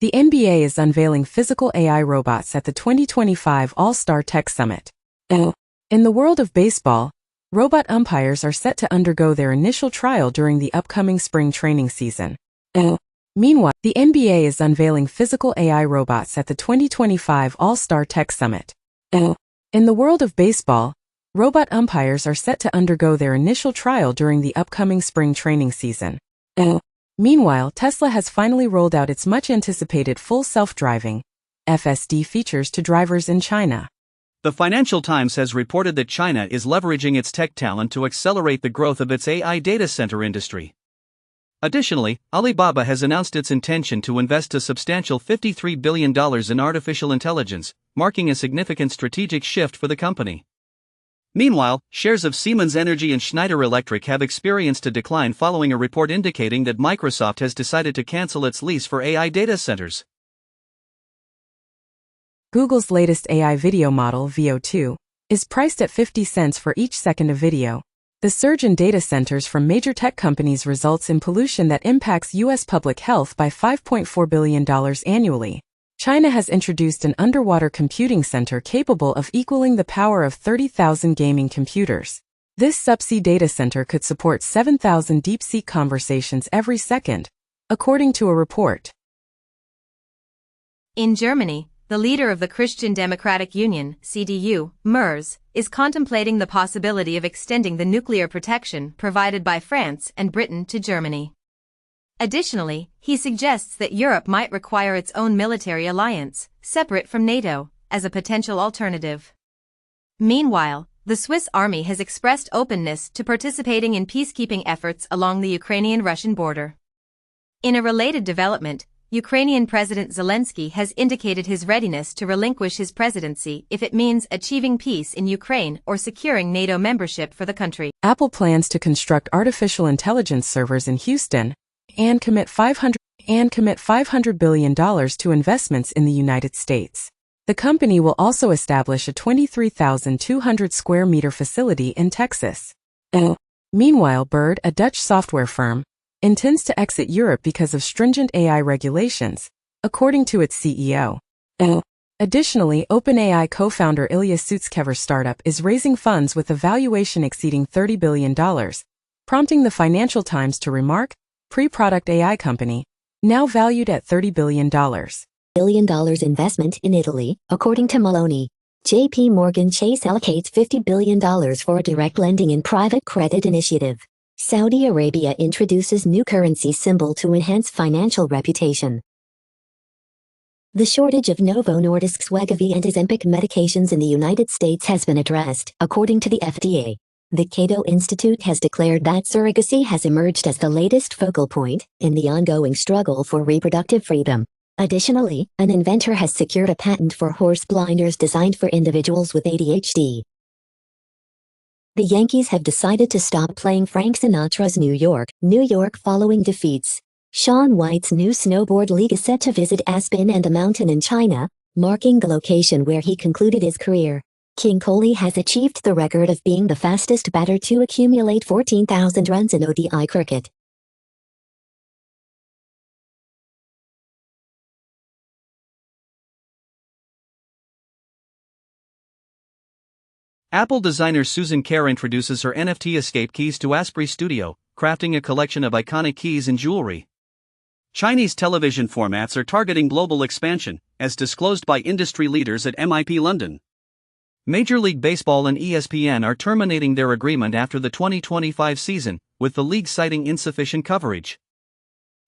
The NBA is unveiling physical AI robots at the 2025 All-Star Tech Summit. In the world of baseball, robot umpires are set to undergo their initial trial during the upcoming spring training season. Meanwhile, the NBA is unveiling physical AI robots at the 2025 All-Star Tech Summit. In the world of baseball, robot umpires are set to undergo their initial trial during the upcoming spring training season. Meanwhile, Tesla has finally rolled out its much-anticipated full self-driving (FSD) features to drivers in China. The Financial Times has reported that China is leveraging its tech talent to accelerate the growth of its AI data center industry. Additionally, Alibaba has announced its intention to invest a substantial $53 billion in artificial intelligence, marking a significant strategic shift for the company. Meanwhile, shares of Siemens Energy and Schneider Electric have experienced a decline following a report indicating that Microsoft has decided to cancel its lease for AI data centers. Google's latest AI video model, VO2, is priced at 50 cents for each second of video. The surge in data centers from major tech companies results in pollution that impacts U.S. public health by $5.4 billion annually. China has introduced an underwater computing center capable of equaling the power of 30,000 gaming computers. This subsea data center could support 7,000 deep-sea conversations every second, according to a report. In Germany, the leader of the Christian Democratic Union, CDU, MERS, is contemplating the possibility of extending the nuclear protection provided by France and Britain to Germany. Additionally, he suggests that Europe might require its own military alliance, separate from NATO, as a potential alternative. Meanwhile, the Swiss army has expressed openness to participating in peacekeeping efforts along the Ukrainian-Russian border. In a related development, Ukrainian President Zelensky has indicated his readiness to relinquish his presidency if it means achieving peace in Ukraine or securing NATO membership for the country. Apple plans to construct artificial intelligence servers in Houston and commit $500 billion to investments in the United States. The company will also establish a 23,200 square meter facility in Texas. Meanwhile, Bird, a Dutch software firm, intends to exit Europe because of stringent AI regulations, according to its CEO. Additionally, OpenAI co-founder Ilya Sutskever's startup is raising funds with a valuation exceeding $30 billion, prompting the Financial Times to remark, pre-product AI company, now valued at $30 billion. $1 billion investment in Italy, according to Maloney. JP Morgan Chase allocates $50 billion for a direct lending and private credit initiative. Saudi Arabia introduces new currency symbol to enhance financial reputation. The shortage of Novo Nordisk's Wegovy and Ozempic medications in the United States has been addressed, according to the FDA. The Cato Institute has declared that surrogacy has emerged as the latest focal point in the ongoing struggle for reproductive freedom. Additionally, an inventor has secured a patent for horse blinders designed for individuals with ADHD. The Yankees have decided to stop playing Frank Sinatra's New York following defeats. Shaun White's new snowboard league is set to visit Aspen and a mountain in China, marking the location where he concluded his career. King Kohli has achieved the record of being the fastest batter to accumulate 14,000 runs in ODI cricket. Apple designer Susan Kare introduces her NFT escape keys to Asprey Studio, crafting a collection of iconic keys and jewelry. Chinese television formats are targeting global expansion, as disclosed by industry leaders at MIP London. Major League Baseball and ESPN are terminating their agreement after the 2025 season, with the league citing insufficient coverage.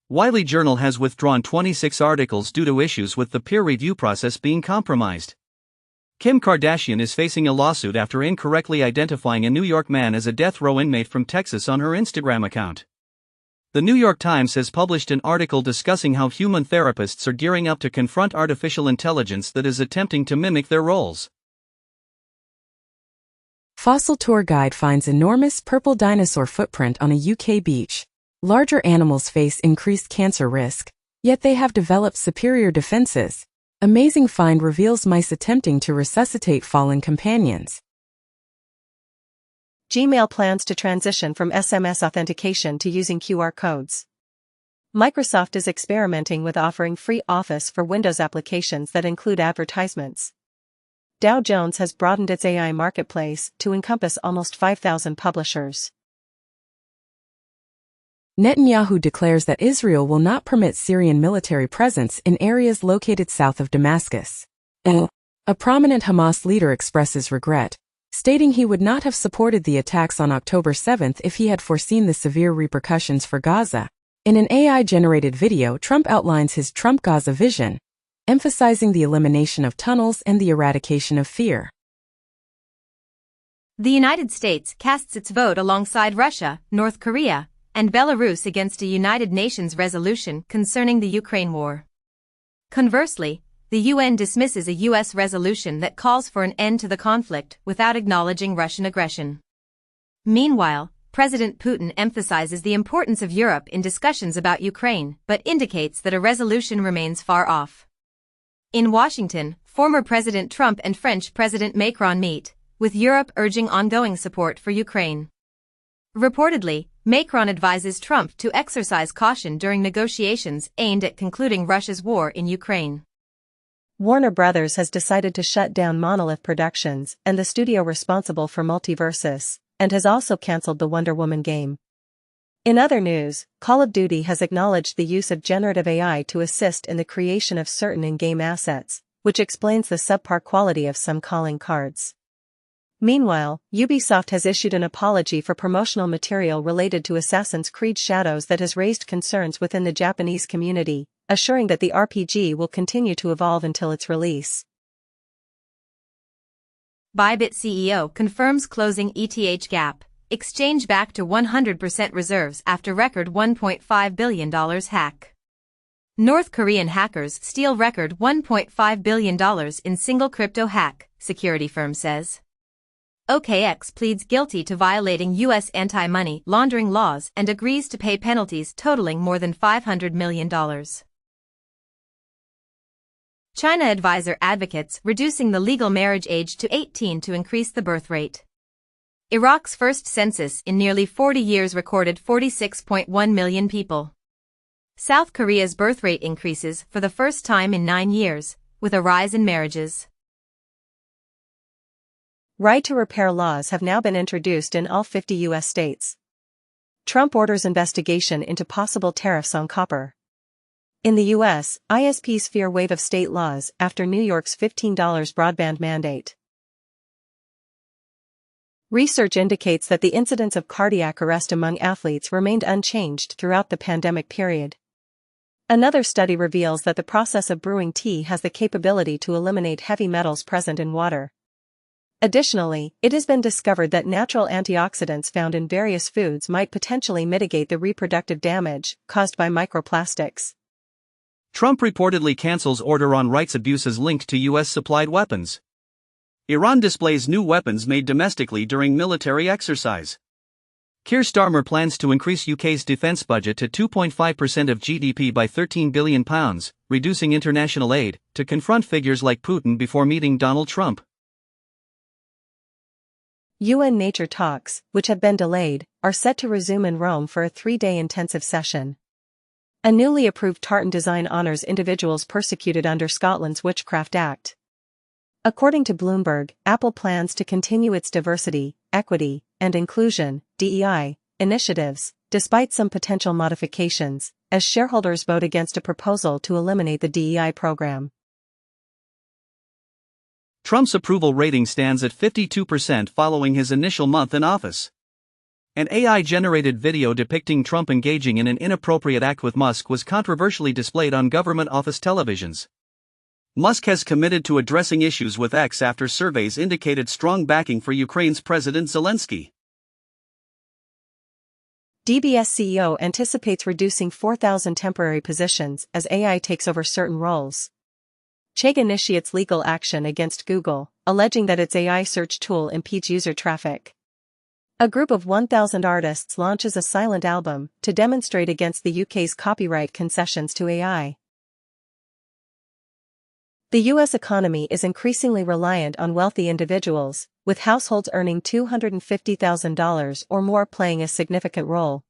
Wiley Journal has withdrawn 26 articles due to issues with the peer review process being compromised. Kim Kardashian is facing a lawsuit after incorrectly identifying a New York man as a death row inmate from Texas on her Instagram account. The New York Times has published an article discussing how human therapists are gearing up to confront artificial intelligence that is attempting to mimic their roles. Fossil tour guide finds enormous purple dinosaur footprint on a UK beach. Larger animals face increased cancer risk, yet they have developed superior defenses. Amazing find reveals mice attempting to resuscitate fallen companions. Gmail plans to transition from SMS authentication to using QR codes. Microsoft is experimenting with offering free Office for Windows applications that include advertisements. Dow Jones has broadened its AI marketplace to encompass almost 5,000 publishers. Netanyahu declares that Israel will not permit Syrian military presence in areas located south of Damascus. A prominent Hamas leader expresses regret, stating he would not have supported the attacks on October 7 if he had foreseen the severe repercussions for Gaza. In an AI-generated video, Trump outlines his Trump Gaza vision, emphasizing the elimination of tunnels and the eradication of fear. The United States casts its vote alongside Russia, North Korea, and Belarus against a United Nations resolution concerning the Ukraine war. Conversely, the UN dismisses a U.S. resolution that calls for an end to the conflict without acknowledging Russian aggression. Meanwhile, President Putin emphasizes the importance of Europe in discussions about Ukraine, but indicates that a resolution remains far off. In Washington, former President Trump and French President Macron meet, with Europe urging ongoing support for Ukraine. Reportedly, Macron advises Trump to exercise caution during negotiations aimed at concluding Russia's war in Ukraine. Warner Brothers has decided to shut down Monolith Productions and the studio responsible for Multiversus, and has also cancelled the Wonder Woman game. In other news, Call of Duty has acknowledged the use of generative AI to assist in the creation of certain in-game assets, which explains the subpar quality of some calling cards. Meanwhile, Ubisoft has issued an apology for promotional material related to Assassin's Creed Shadows that has raised concerns within the Japanese community, assuring that the RPG will continue to evolve until its release. Bybit CEO confirms closing ETH gap, exchange back to 100% reserves after record $1.5 billion hack. North Korean hackers steal record $1.5 billion in single crypto hack, security firm says. OKX pleads guilty to violating U.S. anti-money laundering laws and agrees to pay penalties totaling more than $500 million. China advisor advocates reducing the legal marriage age to 18 to increase the birth rate. Iraq's first census in nearly 40 years recorded 46.1 million people. South Korea's birth rate increases for the first time in 9 years, with a rise in marriages. Right-to-repair laws have now been introduced in all 50 U.S. states. Trump orders investigation into possible tariffs on copper. In the U.S., ISPs fear wave of state laws after New York's $15 broadband mandate. Research indicates that the incidence of cardiac arrest among athletes remained unchanged throughout the pandemic period. Another study reveals that the process of brewing tea has the capability to eliminate heavy metals present in water. Additionally, it has been discovered that natural antioxidants found in various foods might potentially mitigate the reproductive damage caused by microplastics. Trump reportedly cancels order on rights abuses linked to U.S.-supplied weapons. Iran displays new weapons made domestically during military exercise. Keir Starmer plans to increase UK's defence budget to 2.5% of GDP by £13 billion, reducing international aid, to confront figures like Putin before meeting Donald Trump. UN nature talks, which have been delayed, are set to resume in Rome for a 3-day intensive session. A newly approved tartan design honors individuals persecuted under Scotland's Witchcraft Act. According to Bloomberg, Apple plans to continue its diversity, equity, and inclusion (DEI) initiatives, despite some potential modifications, as shareholders vote against a proposal to eliminate the DEI program. Trump's approval rating stands at 52% following his initial month in office. An AI-generated video depicting Trump engaging in an inappropriate act with Musk was controversially displayed on government office televisions. Musk has committed to addressing issues with X after surveys indicated strong backing for Ukraine's President Zelensky. DBS CEO anticipates reducing 4,000 temporary positions as AI takes over certain roles. Chegg initiates legal action against Google, alleging that its AI search tool impedes user traffic. A group of 1,000 artists launches a silent album to demonstrate against the UK's copyright concessions to AI. The U.S. economy is increasingly reliant on wealthy individuals, with households earning $250,000 or more playing a significant role.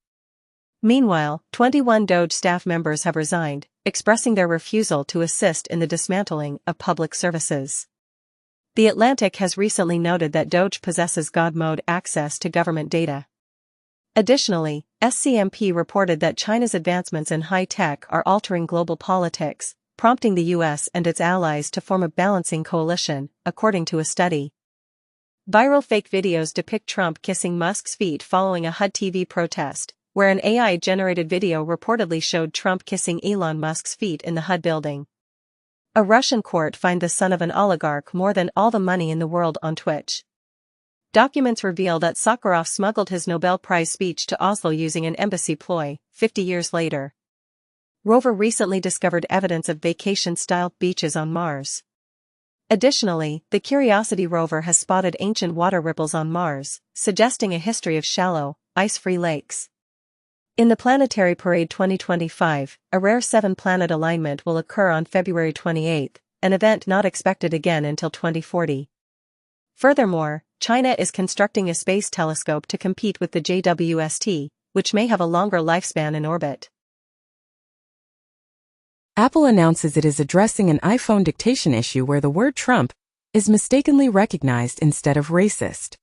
Meanwhile, 21 Doge staff members have resigned, expressing their refusal to assist in the dismantling of public services. The Atlantic has recently noted that Doge possesses God mode access to government data. Additionally, SCMP reported that China's advancements in high-tech are altering global politics, prompting the US and its allies to form a balancing coalition, according to a study. Viral fake videos depict Trump kissing Musk's feet following a HUD TV protest, where an AI-generated video reportedly showed Trump kissing Elon Musk's feet in the HUD building. A Russian court fined the son of an oligarch more than all the money in the world on Twitch. Documents reveal that Sakharov smuggled his Nobel Prize speech to Oslo using an embassy ploy, 50 years later. Rover recently discovered evidence of vacation-style beaches on Mars. Additionally, the Curiosity rover has spotted ancient water ripples on Mars, suggesting a history of shallow, ice-free lakes. In the Planetary Parade 2025, a rare 7-planet alignment will occur on February 28, an event not expected again until 2040. Furthermore, China is constructing a space telescope to compete with the JWST, which may have a longer lifespan in orbit. Apple announces it is addressing an iPhone dictation issue where the word Trump is mistakenly recognized instead of racist.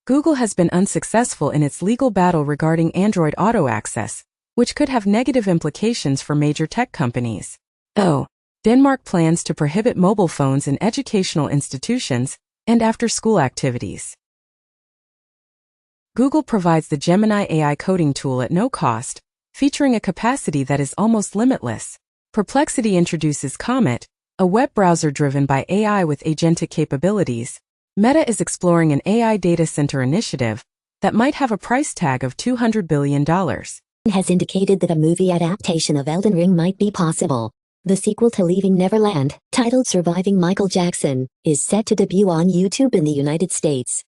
Google has been unsuccessful in its legal battle regarding Android Auto Access, which could have negative implications for major tech companies. Denmark plans to prohibit mobile phones in educational institutions and after-school activities. Google provides the Gemini AI coding tool at no cost, featuring a capacity that is almost limitless. Perplexity introduces Comet, a web browser driven by AI with agentic capabilities. Meta is exploring an AI data center initiative that might have a price tag of $200 billion. Has indicated that a movie adaptation of Elden Ring might be possible. The sequel to Leaving Neverland, titled Surviving Michael Jackson, is set to debut on YouTube in the United States.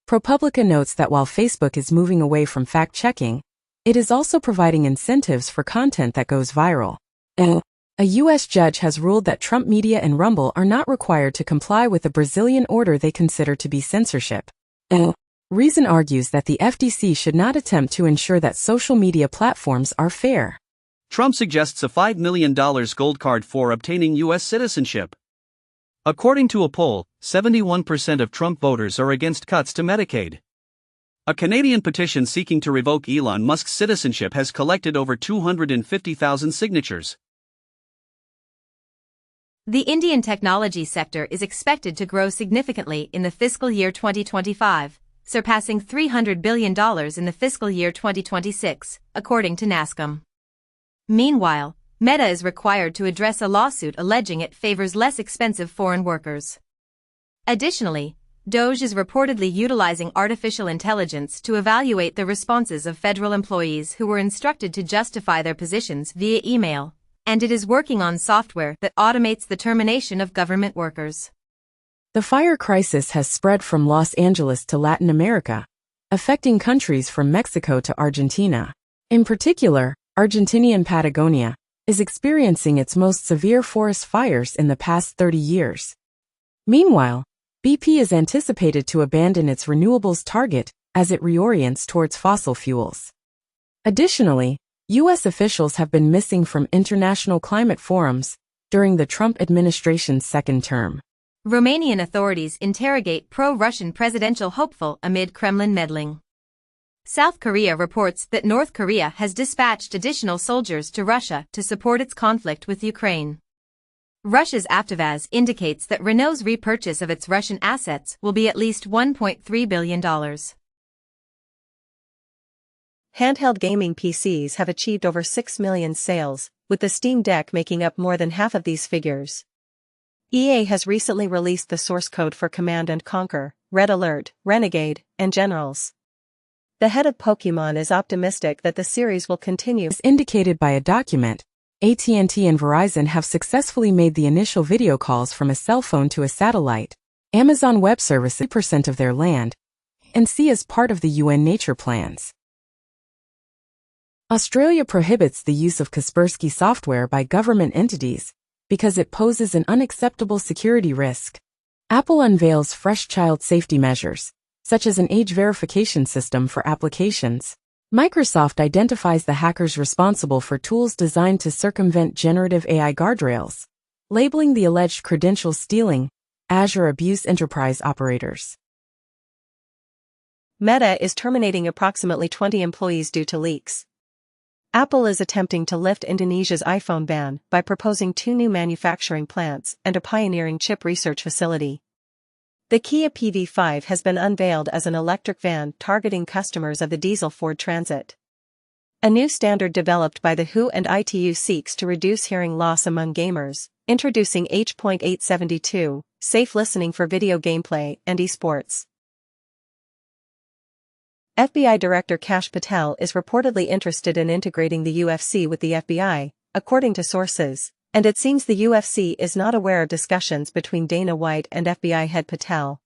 ProPublica notes that while Facebook is moving away from fact-checking, it is also providing incentives for content that goes viral. A U.S. judge has ruled that Trump Media and Rumble are not required to comply with a Brazilian order they consider to be censorship. Reason argues that the FTC should not attempt to ensure that social media platforms are fair. Trump suggests a $5 million gold card for obtaining U.S. citizenship. According to a poll, 71% of Trump voters are against cuts to Medicaid. A Canadian petition seeking to revoke Elon Musk's citizenship has collected over 250,000 signatures. The Indian technology sector is expected to grow significantly in the fiscal year 2025, surpassing $300 billion in the fiscal year 2026, according to NASSCOM. Meanwhile, Meta is required to address a lawsuit alleging it favors less expensive foreign workers. Additionally, Doge is reportedly utilizing artificial intelligence to evaluate the responses of federal employees who were instructed to justify their positions via email, and it is working on software that automates the termination of government workers. The fire crisis has spread from Los Angeles to Latin America, affecting countries from Mexico to Argentina. In particular, Argentinian Patagonia is experiencing its most severe forest fires in the past 30 years. Meanwhile, BP is anticipated to abandon its renewables target as it reorients towards fossil fuels. Additionally, U.S. officials have been missing from international climate forums during the Trump administration's second term. Romanian authorities interrogate pro-Russian presidential hopeful amid Kremlin meddling. South Korea reports that North Korea has dispatched additional soldiers to Russia to support its conflict with Ukraine. Russia's Avtovaz indicates that Renault's repurchase of its Russian assets will be at least $1.3 billion. Handheld gaming PCs have achieved over 6 million sales, with the Steam Deck making up more than half of these figures. EA has recently released the source code for Command & Conquer, Red Alert, Renegade, and Generals. The head of Pokémon is optimistic that the series will continue. As indicated by a document, AT&T and Verizon have successfully made the initial video calls from a cell phone to a satellite. Amazon Web Services 3% of their land, and see as part of the UN Nature Plans. Australia prohibits the use of Kaspersky software by government entities, because it poses an unacceptable security risk. Apple unveils fresh child safety measures, such as an age verification system for applications. Microsoft identifies the hackers responsible for tools designed to circumvent generative AI guardrails, labeling the alleged credential stealing Azure abuse enterprise operators. Meta is terminating approximately 20 employees due to leaks. Apple is attempting to lift Indonesia's iPhone ban by proposing 2 new manufacturing plants and a pioneering chip research facility. The Kia PV5 has been unveiled as an electric van targeting customers of the diesel Ford Transit. A new standard developed by the WHO and ITU seeks to reduce hearing loss among gamers, introducing H.872, safe listening for video gameplay and esports. FBI Director Kash Patel is reportedly interested in integrating the UFC with the FBI, according to sources, and it seems the UFC is not aware of discussions between Dana White and FBI head Patel.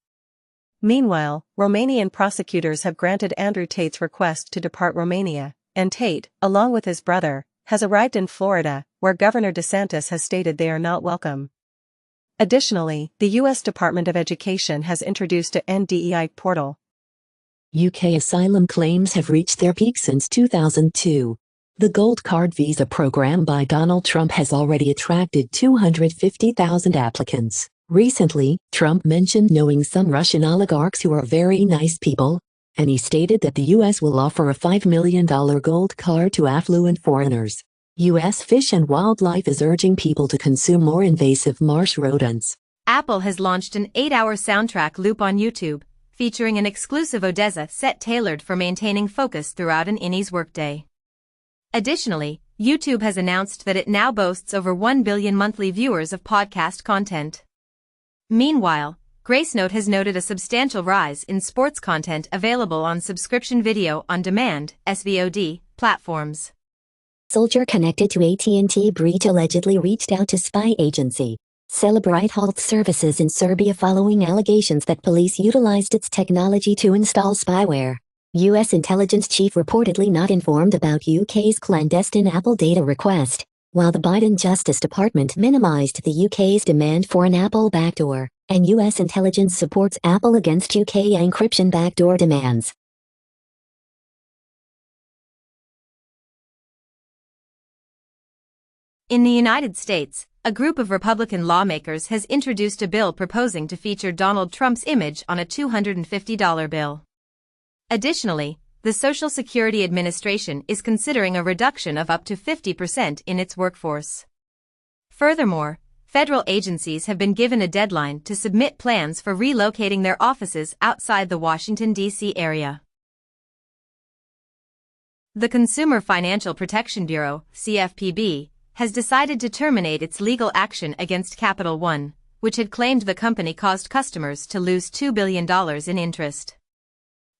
Meanwhile, Romanian prosecutors have granted Andrew Tate's request to depart Romania, and Tate, along with his brother, has arrived in Florida, where Governor DeSantis has stated they are not welcome. Additionally, the U.S. Department of Education has introduced a NDEI portal. UK asylum claims have reached their peak since 2002. The Gold Card visa program by Donald Trump has already attracted 250,000 applicants. Recently, Trump mentioned knowing some Russian oligarchs who are very nice people, and he stated that the U.S. will offer a $5 million gold card to affluent foreigners. U.S. Fish and Wildlife is urging people to consume more invasive marsh rodents. Apple has launched an 8-hour soundtrack loop on YouTube, featuring an exclusive Odessa set tailored for maintaining focus throughout an innie's workday. Additionally, YouTube has announced that it now boasts over 1 billion monthly viewers of podcast content. Meanwhile, Gracenote has noted a substantial rise in sports content available on subscription video on demand (SVOD) platforms. Soldier connected to AT&T breach allegedly reached out to spy agency. Celebrite halts services in Serbia following allegations that police utilized its technology to install spyware. U.S. intelligence chief reportedly not informed about UK's clandestine Apple data request, while the Biden Justice Department minimized the UK's demand for an Apple backdoor, and U.S. intelligence supports Apple against UK encryption backdoor demands. In the United States, a group of Republican lawmakers has introduced a bill proposing to feature Donald Trump's image on a $250 bill. Additionally, the Social Security Administration is considering a reduction of up to 50% in its workforce. Furthermore, federal agencies have been given a deadline to submit plans for relocating their offices outside the Washington, D.C. area. The Consumer Financial Protection Bureau, CFPB, has decided to terminate its legal action against Capital One, which had claimed the company caused customers to lose $2 billion in interest.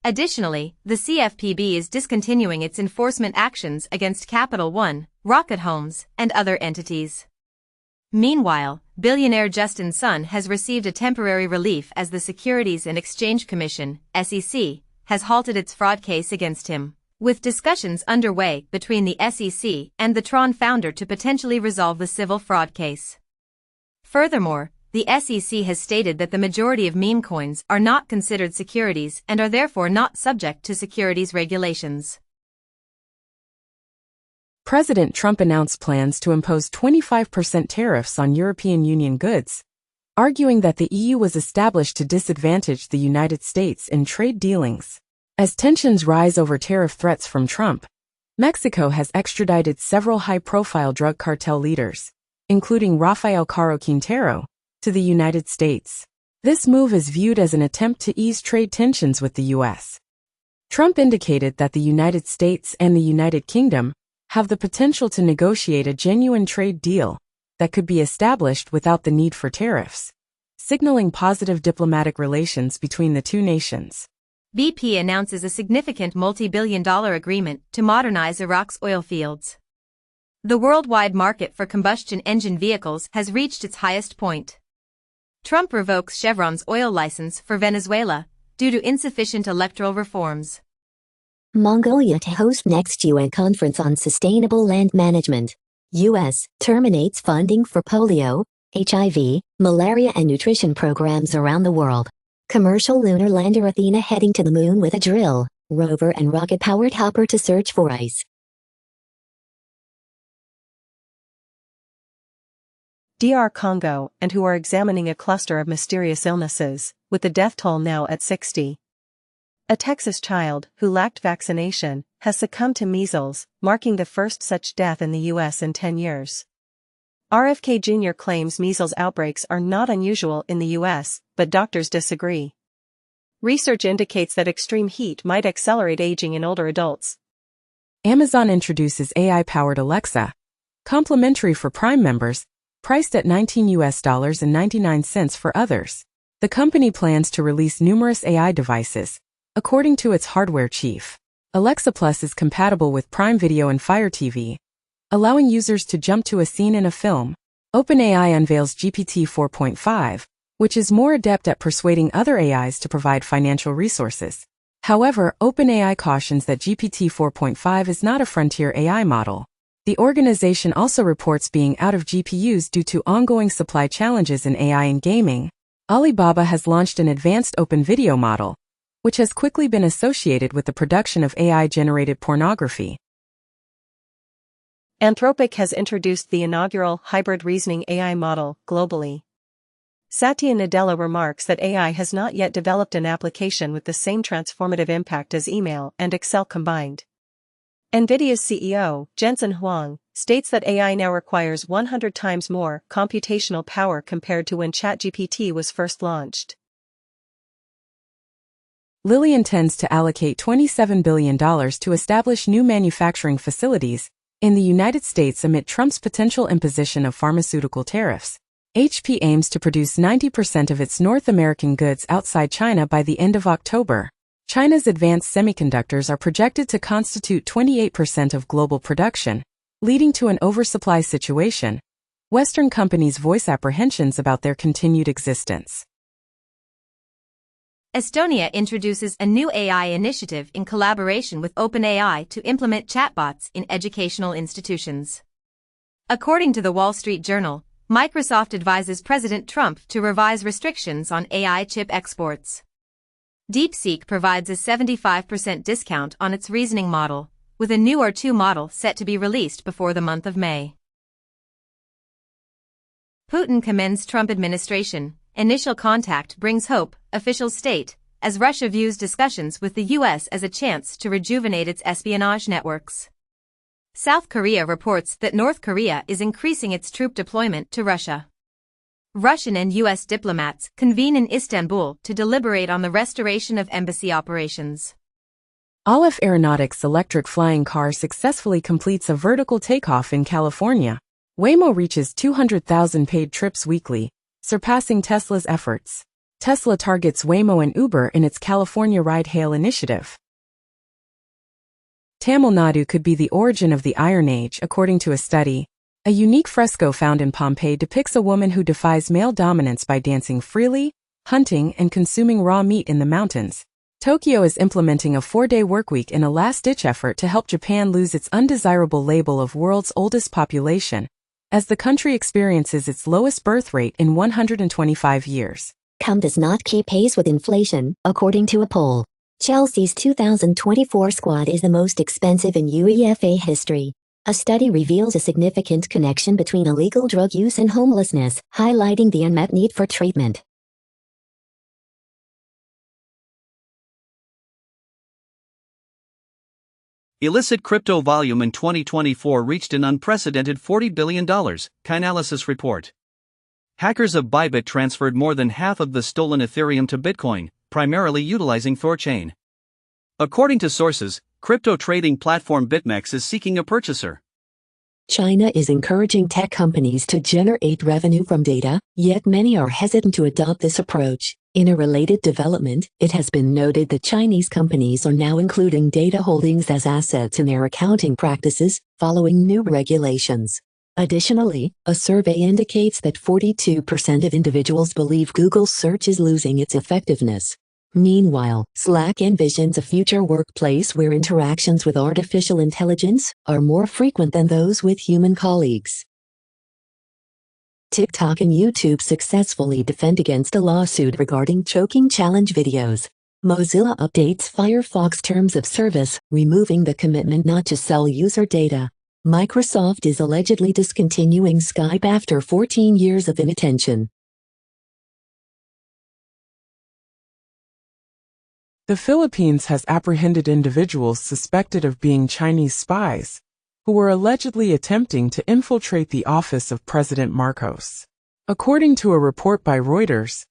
Additionally, the CFPB is discontinuing its enforcement actions against Capital One, Rocket Homes, and other entities. Meanwhile, billionaire Justin Sun has received a temporary relief as the Securities and Exchange Commission, SEC, has halted its fraud case against him, with discussions underway between the SEC and the Tron founder to potentially resolve the civil fraud case. Furthermore, the SEC has stated that the majority of meme coins are not considered securities and are therefore not subject to securities regulations. President Trump announced plans to impose 25% tariffs on European Union goods, arguing that the EU was established to disadvantage the United States in trade dealings. As tensions rise over tariff threats from Trump, Mexico has extradited several high-profile drug cartel leaders, including Rafael Caro Quintero, to the United States. This move is viewed as an attempt to ease trade tensions with the U.S. Trump indicated that the United States and the United Kingdom have the potential to negotiate a genuine trade deal that could be established without the need for tariffs, signaling positive diplomatic relations between the two nations. BP announces a significant multi-billion-dollar agreement to modernize Iraq's oil fields. The worldwide market for combustion engine vehicles has reached its highest point. Trump revokes Chevron's oil license for Venezuela due to insufficient electoral reforms. Mongolia to host next UN conference on sustainable land management. U.S. terminates funding for polio, HIV, malaria and nutrition programs around the world. Commercial lunar lander Athena heading to the moon with a drill, rover and rocket-powered hopper to search for ice. DR Congo, and who are examining a cluster of mysterious illnesses, with the death toll now at 60. A Texas child, who lacked vaccination, has succumbed to measles, marking the first such death in the U.S. in 10 years. RFK Jr. claims measles outbreaks are not unusual in the U.S., but doctors disagree. Research indicates that extreme heat might accelerate aging in older adults. Amazon introduces AI-powered Alexa, complimentary for Prime members, priced at $19.99 for others. The company plans to release numerous AI devices, according to its hardware chief. Alexa Plus is compatible with Prime Video and Fire TV, allowing users to jump to a scene in a film. OpenAI unveils GPT 4.5, which is more adept at persuading other AIs to provide financial resources. However, OpenAI cautions that GPT 4.5 is not a frontier AI model. The organization also reports being out of GPUs due to ongoing supply challenges in AI and gaming. Alibaba has launched an advanced open video model, which has quickly been associated with the production of AI-generated pornography. Anthropic has introduced the inaugural hybrid reasoning AI model globally. Satya Nadella remarks that AI has not yet developed an application with the same transformative impact as email and Excel combined. NVIDIA's CEO, Jensen Huang, states that AI now requires 100 times more computational power compared to when ChatGPT was first launched. Lilly intends to allocate $27 billion to establish new manufacturing facilities in the United States amid Trump's potential imposition of pharmaceutical tariffs. HP aims to produce 90% of its North American goods outside China by the end of October. China's advanced semiconductors are projected to constitute 28% of global production, leading to an oversupply situation. Western companies voice apprehensions about their continued existence. Estonia introduces a new AI initiative in collaboration with OpenAI to implement chatbots in educational institutions. According to the Wall Street Journal, Microsoft advises President Trump to revise restrictions on AI chip exports. DeepSeek provides a 75% discount on its reasoning model, with a new R2 model set to be released before the month of May. Putin commends Trump administration. Initial contact brings hope, officials state, as Russia views discussions with the U.S. as a chance to rejuvenate its espionage networks. South Korea reports that North Korea is increasing its troop deployment to Russia. Russian and U.S. diplomats convene in Istanbul to deliberate on the restoration of embassy operations. Aleph Aeronautics' electric flying car successfully completes a vertical takeoff in California. Waymo reaches 200,000 paid trips weekly, surpassing Tesla's efforts. Tesla targets Waymo and Uber in its California ride-hail initiative. Tamil Nadu could be the origin of the Iron Age, according to a study. A unique fresco found in Pompeii depicts a woman who defies male dominance by dancing freely, hunting, and consuming raw meat in the mountains. Tokyo is implementing a 4-day workweek in a last-ditch effort to help Japan lose its undesirable label of world's oldest population, as the country experiences its lowest birth rate in 125 years. Income does not keep pace with inflation, according to a poll. Chelsea's 2024 squad is the most expensive in UEFA history. A study reveals a significant connection between illegal drug use and homelessness, highlighting the unmet need for treatment. Illicit crypto volume in 2024 reached an unprecedented $40 billion, Chainalysis report. Hackers of Bybit transferred more than half of the stolen Ethereum to Bitcoin, primarily utilizing Thorchain. According to sources, crypto trading platform BitMEX is seeking a purchaser. China is encouraging tech companies to generate revenue from data, yet many are hesitant to adopt this approach. In a related development, it has been noted that Chinese companies are now including data holdings as assets in their accounting practices, following new regulations. Additionally, a survey indicates that 42% of individuals believe Google search is losing its effectiveness. Meanwhile, Slack envisions a future workplace where interactions with artificial intelligence are more frequent than those with human colleagues. TikTok and YouTube successfully defend against a lawsuit regarding choking challenge videos. Mozilla updates Firefox terms of service, removing the commitment not to sell user data. Microsoft is allegedly discontinuing Skype after 14 years of inattention. The Philippines has apprehended individuals suspected of being Chinese spies, who were allegedly attempting to infiltrate the office of President Marcos. According to a report by Reuters,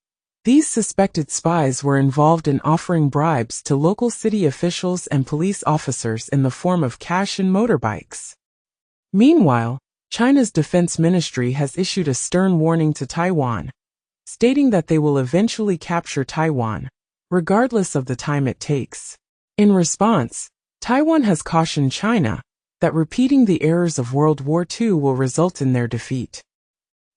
these suspected spies were involved in offering bribes to local city officials and police officers in the form of cash and motorbikes. Meanwhile, China's defense ministry has issued a stern warning to Taiwan, stating that they will eventually capture Taiwan, regardless of the time it takes. In response, Taiwan has cautioned China that repeating the errors of World War II will result in their defeat.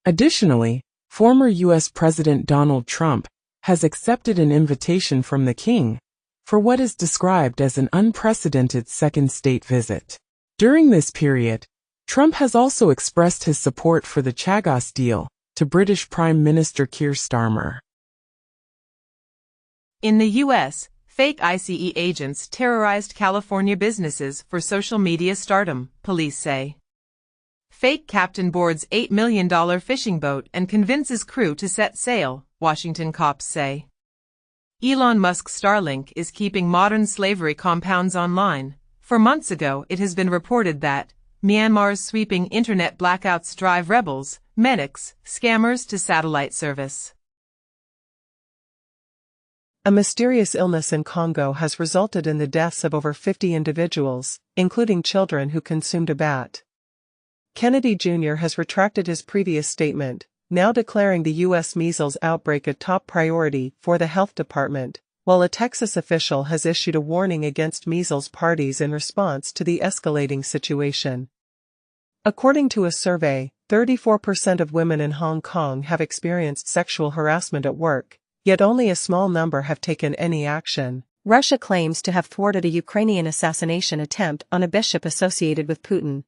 Additionally, former U.S. President Donald Trump has accepted an invitation from the King for what is described as an unprecedented second state visit. During this period, Trump has also expressed his support for the Chagos deal to British Prime Minister Keir Starmer. In the U.S., fake ICE agents terrorized California businesses for social media stardom, police say. Fake captain boards $8 million fishing boat and convinces crew to set sail, Washington cops say. Elon Musk's Starlink is keeping modern slavery compounds online. For months ago, it has been reported that Myanmar's sweeping internet blackouts drive rebels, medics, scammers to satellite service. A mysterious illness in Congo has resulted in the deaths of over 50 individuals, including children who consumed a bat. Kennedy Jr. has retracted his previous statement, now declaring the U.S. measles outbreak a top priority for the health department, while a Texas official has issued a warning against measles parties in response to the escalating situation. According to a survey, 34% of women in Hong Kong have experienced sexual harassment at work, yet only a small number have taken any action. Russia claims to have thwarted a Ukrainian assassination attempt on a bishop associated with Putin.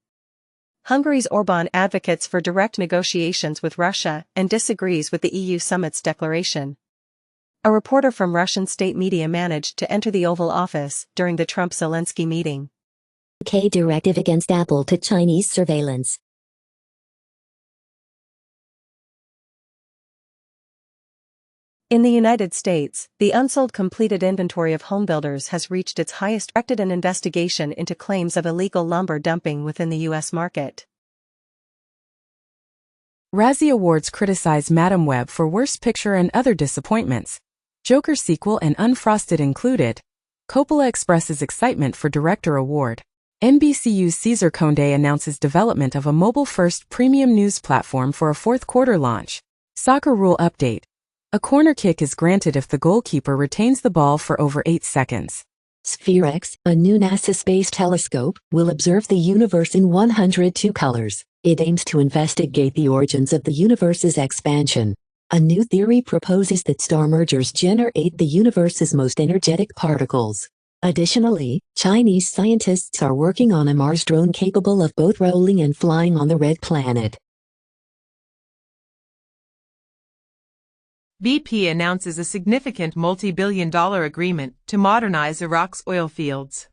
Hungary's Orbán advocates for direct negotiations with Russia and disagrees with the EU summit's declaration. A reporter from Russian state media managed to enter the Oval Office during the Trump-Zelensky meeting. UK directive against Apple to Chinese surveillance. In the United States, the unsold completed inventory of homebuilders has reached its highest, directed an investigation into claims of illegal lumber dumping within the U.S. market. Razzie Awards criticize Madam Web for Worst Picture and other disappointments. Joker sequel and Unfrosted included. Coppola expresses excitement for Director Award. NBCU's Cesar Conde announces development of a mobile-first premium news platform for a fourth quarter launch. Soccer rule update. A corner kick is granted if the goalkeeper retains the ball for over 8 seconds. SphereX, a new NASA space telescope, will observe the universe in 102 colors. It aims to investigate the origins of the universe's expansion. A new theory proposes that star mergers generate the universe's most energetic particles. Additionally, Chinese scientists are working on a Mars drone capable of both rolling and flying on the red planet. BP announces a significant multi-billion-dollar agreement to modernize Iraq's oil fields.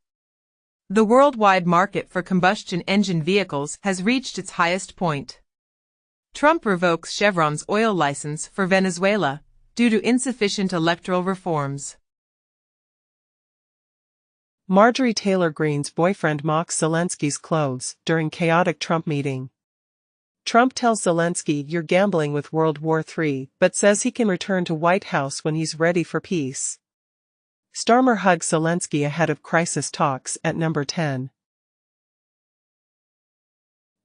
The worldwide market for combustion engine vehicles has reached its highest point. Trump revokes Chevron's oil license for Venezuela due to insufficient electoral reforms. Marjorie Taylor Greene's boyfriend mocks Zelensky's clothes during chaotic Trump meeting. Trump tells Zelensky you're gambling with World War III, but says he can return to White House when he's ready for peace. Starmer hugs Zelensky ahead of crisis talks at number 10.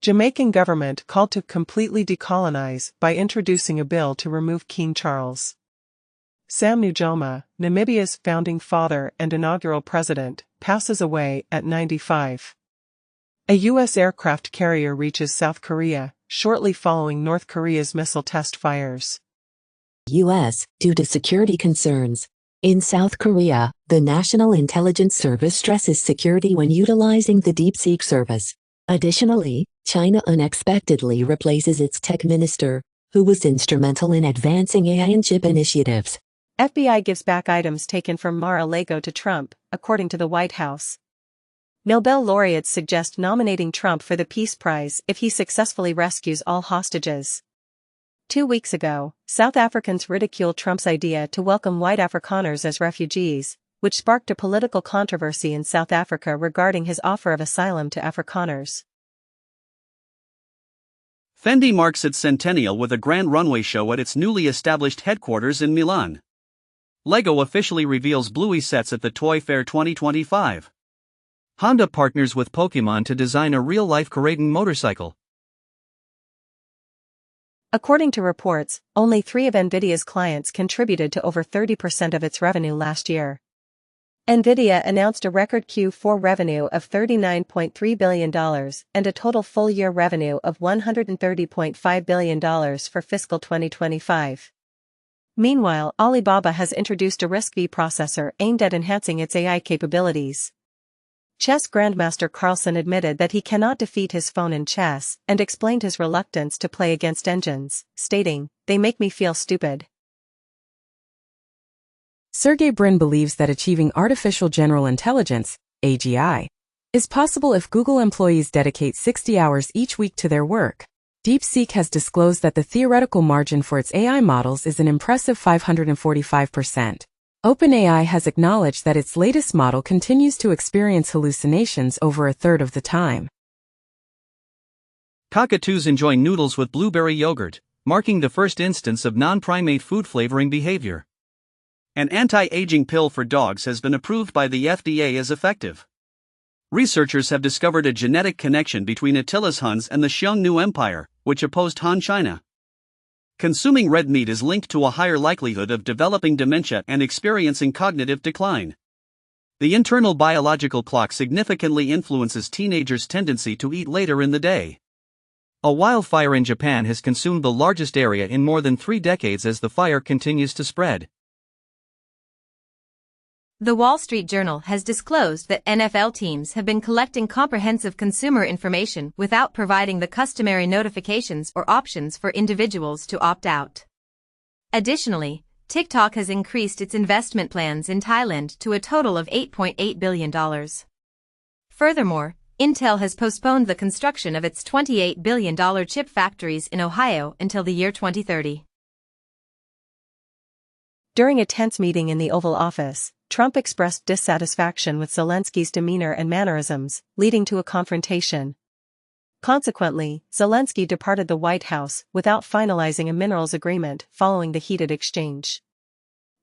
Jamaican government called to completely decolonize by introducing a bill to remove King Charles. Sam Nujoma, Namibia's founding father and inaugural president, passes away at 95. A U.S. aircraft carrier reaches South Korea, shortly following North Korea's missile test fires. U.S., due to security concerns, In South Korea, the National Intelligence Service stresses security when utilizing the DeepSeek service. Additionally, China unexpectedly replaces its tech minister, who was instrumental in advancing AI and chip initiatives. FBI gives back items taken from Mar-a-Lago to Trump, according to the White House. Nobel laureates suggest nominating Trump for the Peace Prize if he successfully rescues all hostages. 2 weeks ago, South Africans ridiculed Trump's idea to welcome white Afrikaners as refugees, which sparked a political controversy in South Africa regarding his offer of asylum to Afrikaners. Fendi marks its centennial with a grand runway show at its newly established headquarters in Milan. LEGO officially reveals Bluey sets at the Toy Fair 2025. Honda partners with Pokémon to design a real-life Corrado motorcycle. According to reports, only 3 of NVIDIA's clients contributed to over 30% of its revenue last year. NVIDIA announced a record Q4 revenue of $39.3 billion and a total full-year revenue of $130.5 billion for fiscal 2025. Meanwhile, Alibaba has introduced a RISC-V processor aimed at enhancing its AI capabilities. Chess grandmaster Carlsen admitted that he cannot defeat his phone in chess and explained his reluctance to play against engines, stating, "They make me feel stupid." Sergey Brin believes that achieving artificial general intelligence, AGI, is possible if Google employees dedicate 60 hours each week to their work. DeepSeek has disclosed that the theoretical margin for its AI models is an impressive 545%. OpenAI has acknowledged that its latest model continues to experience hallucinations over a third of the time. Cockatoos enjoy noodles with blueberry yogurt, marking the first instance of non-primate food flavoring behavior. An anti-aging pill for dogs has been approved by the FDA as effective. Researchers have discovered a genetic connection between Attila's Huns and the Xiongnu Empire, which opposed Han China. Consuming red meat is linked to a higher likelihood of developing dementia and experiencing cognitive decline. The internal biological clock significantly influences teenagers' tendency to eat later in the day. A wildfire in Japan has consumed the largest area in more than 3 decades as the fire continues to spread. The Wall Street Journal has disclosed that NFL teams have been collecting comprehensive consumer information without providing the customary notifications or options for individuals to opt out. Additionally, TikTok has increased its investment plans in Thailand to a total of $8.8 billion. Furthermore, Intel has postponed the construction of its $28 billion chip factories in Ohio until the year 2030. During a tense meeting in the Oval Office, Trump expressed dissatisfaction with Zelensky's demeanor and mannerisms, leading to a confrontation. Consequently, Zelensky departed the White House without finalizing a minerals agreement following the heated exchange.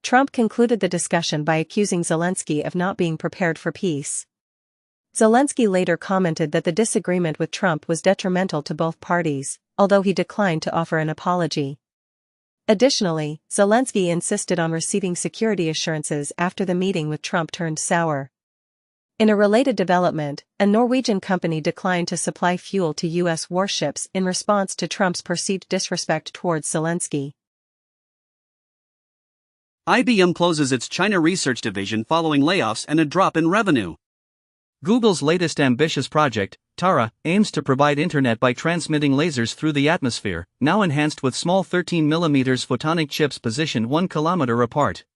Trump concluded the discussion by accusing Zelensky of not being prepared for peace. Zelensky later commented that the disagreement with Trump was detrimental to both parties, although he declined to offer an apology. Additionally, Zelensky insisted on receiving security assurances after the meeting with Trump turned sour. In a related development, a Norwegian company declined to supply fuel to U.S. warships in response to Trump's perceived disrespect towards Zelensky. IBM closes its China research division following layoffs and a drop in revenue. Google's latest ambitious project, Tara, aims to provide internet by transmitting lasers through the atmosphere, now enhanced with small 13mm photonic chips positioned 1 kilometer apart.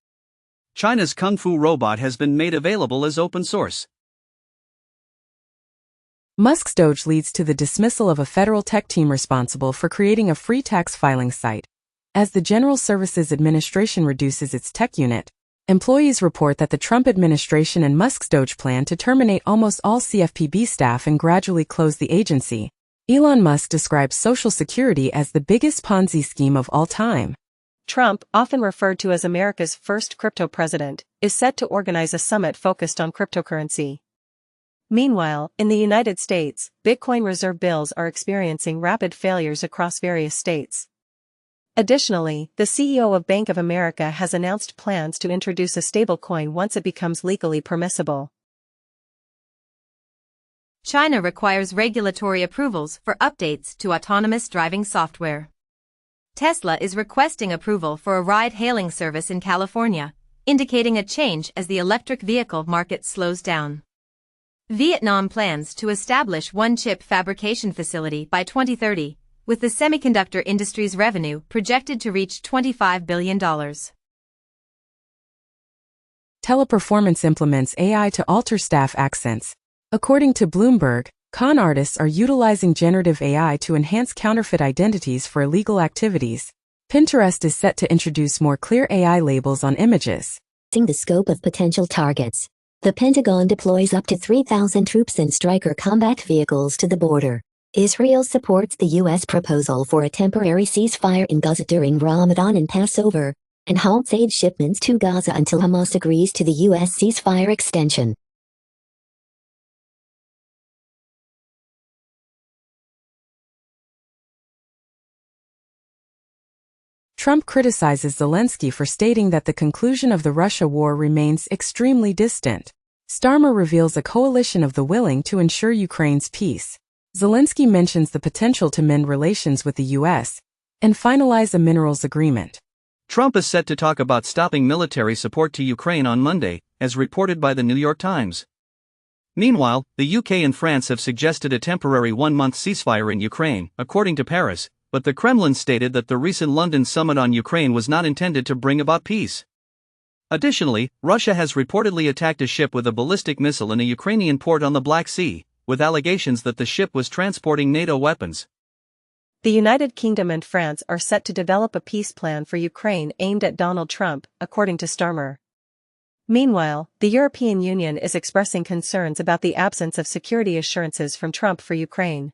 China's Kung Fu robot has been made available as open source. Musk's Doge leads to the dismissal of a federal tech team responsible for creating a free tax filing site. As the General Services Administration reduces its tech unit, employees report that the Trump administration and Musk's Doge plan to terminate almost all CFPB staff and gradually close the agency. Elon Musk describes Social Security as the biggest Ponzi scheme of all time. Trump, often referred to as America's first crypto president, is set to organize a summit focused on cryptocurrency. Meanwhile, in the United States, Bitcoin reserve bills are experiencing rapid failures across various states. Additionally, the CEO of Bank of America has announced plans to introduce a stablecoin once it becomes legally permissible. China requires regulatory approvals for updates to autonomous driving software. Tesla is requesting approval for a ride-hailing service in California, indicating a change as the electric vehicle market slows down. Vietnam plans to establish one chip fabrication facility by 2030, with the semiconductor industry's revenue projected to reach $25 billion. Teleperformance implements AI to alter staff accents. According to Bloomberg, con artists are utilizing generative AI to enhance counterfeit identities for illegal activities. Pinterest is set to introduce more clear AI labels on images. The scope of potential targets. The Pentagon deploys up to 3,000 troops and Stryker combat vehicles to the border. Israel supports the U.S. proposal for a temporary ceasefire in Gaza during Ramadan and Passover, and halts aid shipments to Gaza until Hamas agrees to the U.S. ceasefire extension. Trump criticizes Zelensky for stating that the conclusion of the Russia war remains extremely distant. Starmer reveals a coalition of the willing to ensure Ukraine's peace. Zelensky mentions the potential to mend relations with the U.S. and finalize a minerals agreement. Trump is set to talk about stopping military support to Ukraine on Monday, as reported by the New York Times. Meanwhile, the UK and France have suggested a temporary one-month ceasefire in Ukraine, according to Paris, but the Kremlin stated that the recent London summit on Ukraine was not intended to bring about peace. Additionally, Russia has reportedly attacked a ship with a ballistic missile in a Ukrainian port on the Black Sea, with allegations that the ship was transporting NATO weapons. The United Kingdom and France are set to develop a peace plan for Ukraine aimed at Donald Trump, according to Starmer. Meanwhile, the European Union is expressing concerns about the absence of security assurances from Trump for Ukraine.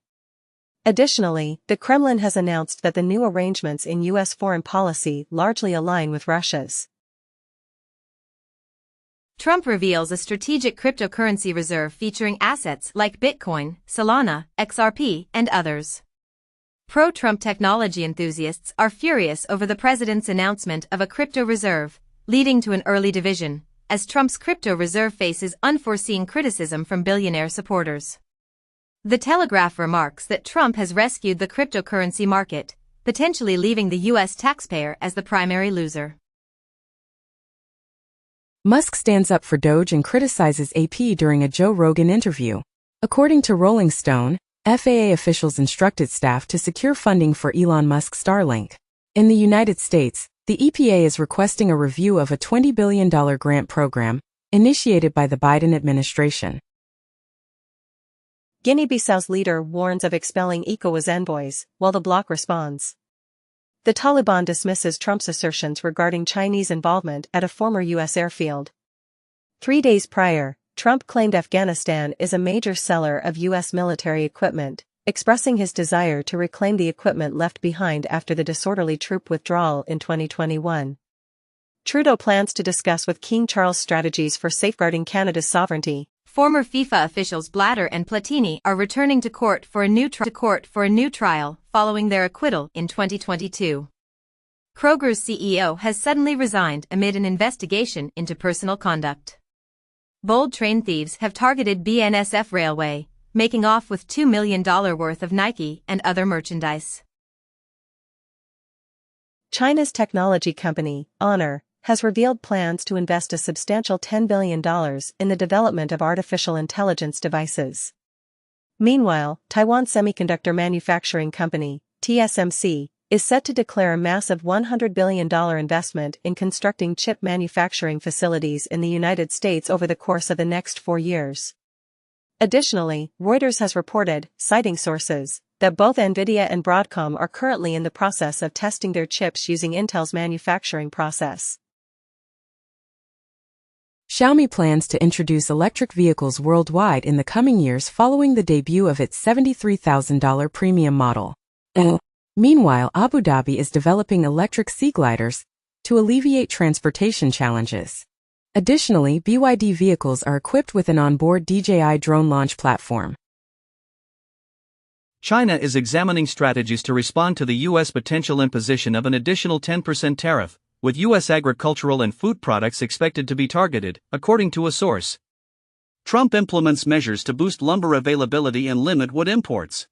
Additionally, the Kremlin has announced that the new arrangements in U.S. foreign policy largely align with Russia's. Trump reveals a strategic cryptocurrency reserve featuring assets like Bitcoin, Solana, XRP, and others. Pro-Trump technology enthusiasts are furious over the president's announcement of a crypto reserve, leading to an early division, as Trump's crypto reserve faces unforeseen criticism from billionaire supporters. The Telegraph remarks that Trump has rescued the cryptocurrency market, potentially leaving the U.S. taxpayer as the primary loser. Musk stands up for Doge and criticizes AP during a Joe Rogan interview. According to Rolling Stone, FAA officials instructed staff to secure funding for Elon Musk's Starlink. In the United States, the EPA is requesting a review of a $20 billion grant program initiated by the Biden administration. Guinea-Bissau's leader warns of expelling ECOWAS envoys, while the bloc responds. The Taliban dismisses Trump's assertions regarding Chinese involvement at a former U.S. airfield. 3 days prior, Trump claimed Afghanistan is a major seller of U.S. military equipment, expressing his desire to reclaim the equipment left behind after the disorderly troop withdrawal in 2021. Trudeau plans to discuss with King Charles strategies for safeguarding Canada's sovereignty. Former FIFA officials Blatter and Platini are returning to court for a new trial following their acquittal in 2022. Kroger's CEO has suddenly resigned amid an investigation into personal conduct. Bold train thieves have targeted BNSF Railway, making off with $2 million worth of Nike and other merchandise. China's technology company, Honor, has revealed plans to invest a substantial $10 billion in the development of artificial intelligence devices. Meanwhile, Taiwan Semiconductor Manufacturing Company, TSMC, is set to declare a massive $100 billion investment in constructing chip manufacturing facilities in the United States over the course of the next 4 years. Additionally, Reuters has reported, citing sources, that both Nvidia and Broadcom are currently in the process of testing their chips using Intel's manufacturing process. Xiaomi plans to introduce electric vehicles worldwide in the coming years following the debut of its $73,000 premium model. Meanwhile, Abu Dhabi is developing electric sea gliders to alleviate transportation challenges. Additionally, BYD vehicles are equipped with an onboard DJI drone launch platform. China is examining strategies to respond to the U.S. potential imposition of an additional 10% tariff, with U.S. agricultural and food products expected to be targeted, according to a source. Trump implements measures to boost lumber availability and limit wood imports.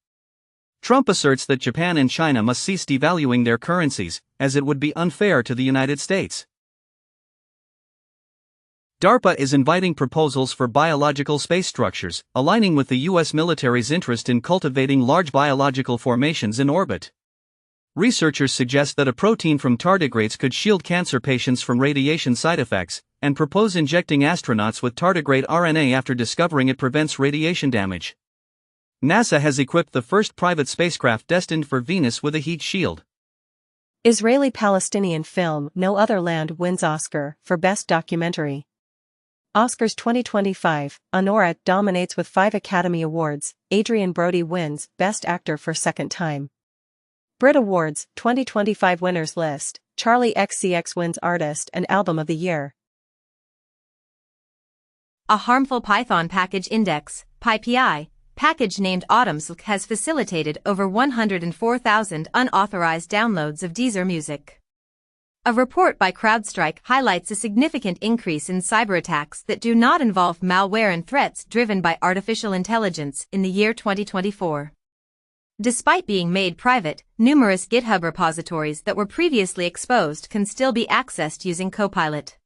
Trump asserts that Japan and China must cease devaluing their currencies, as it would be unfair to the United States. DARPA is inviting proposals for biological space structures, aligning with the U.S. military's interest in cultivating large biological formations in orbit. Researchers suggest that a protein from tardigrades could shield cancer patients from radiation side effects, and propose injecting astronauts with tardigrade RNA after discovering it prevents radiation damage. NASA has equipped the first private spacecraft destined for Venus with a heat shield. Israeli-Palestinian film No Other Land wins Oscar for Best Documentary. Oscars 2025, Anora dominates with 5 Academy Awards, Adrian Brody wins Best Actor for second time. Brit Awards 2025 winners list, Charlie XCX wins Artist and Album of the Year. A harmful Python package index, PyPI, package named Autumn's has facilitated over 104,000 unauthorized downloads of Deezer music. A report by CrowdStrike highlights a significant increase in cyberattacks that do not involve malware and threats driven by artificial intelligence in the year 2024. Despite being made private, numerous GitHub repositories that were previously exposed can still be accessed using Copilot.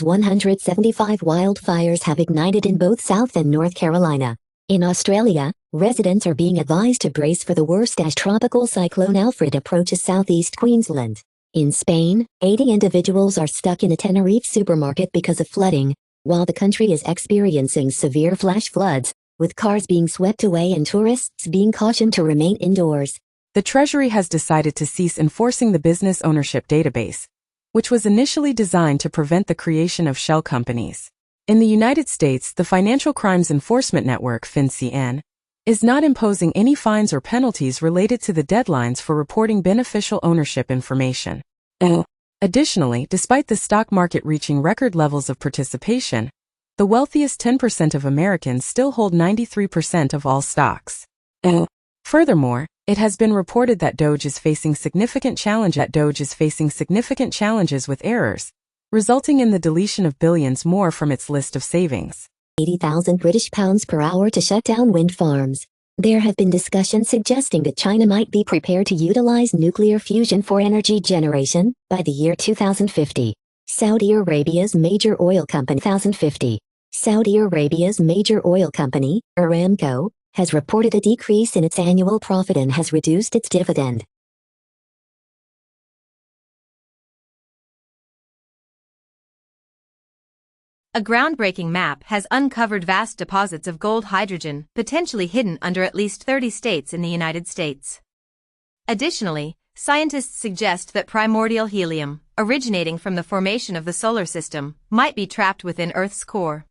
175 wildfires have ignited in both South and North Carolina. In Australia, residents are being advised to brace for the worst as Tropical Cyclone Alfred approaches southeast Queensland. In Spain, 80 individuals are stuck in a Tenerife supermarket because of flooding, while the country is experiencing severe flash floods, with cars being swept away and tourists being cautioned to remain indoors. The Treasury has decided to cease enforcing the business ownership database, which was initially designed to prevent the creation of shell companies. In the United States, the Financial Crimes Enforcement Network, FinCEN, is not imposing any fines or penalties related to the deadlines for reporting beneficial ownership information. Additionally, despite the stock market reaching record levels of participation, the wealthiest 10% of Americans still hold 93% of all stocks. Furthermore, it has been reported that Doge is facing significant challenges with errors, resulting in the deletion of billions more from its list of savings. 80,000 British pounds per hour to shut down wind farms. There have been discussions suggesting that China might be prepared to utilize nuclear fusion for energy generation by the year 2050. Saudi Arabia's major oil company, Aramco, has reported a decrease in its annual profit and has reduced its dividend. A groundbreaking map has uncovered vast deposits of gold hydrogen, potentially hidden under at least 30 states in the United States. Additionally, scientists suggest that primordial helium, originating from the formation of the solar system, might be trapped within Earth's core.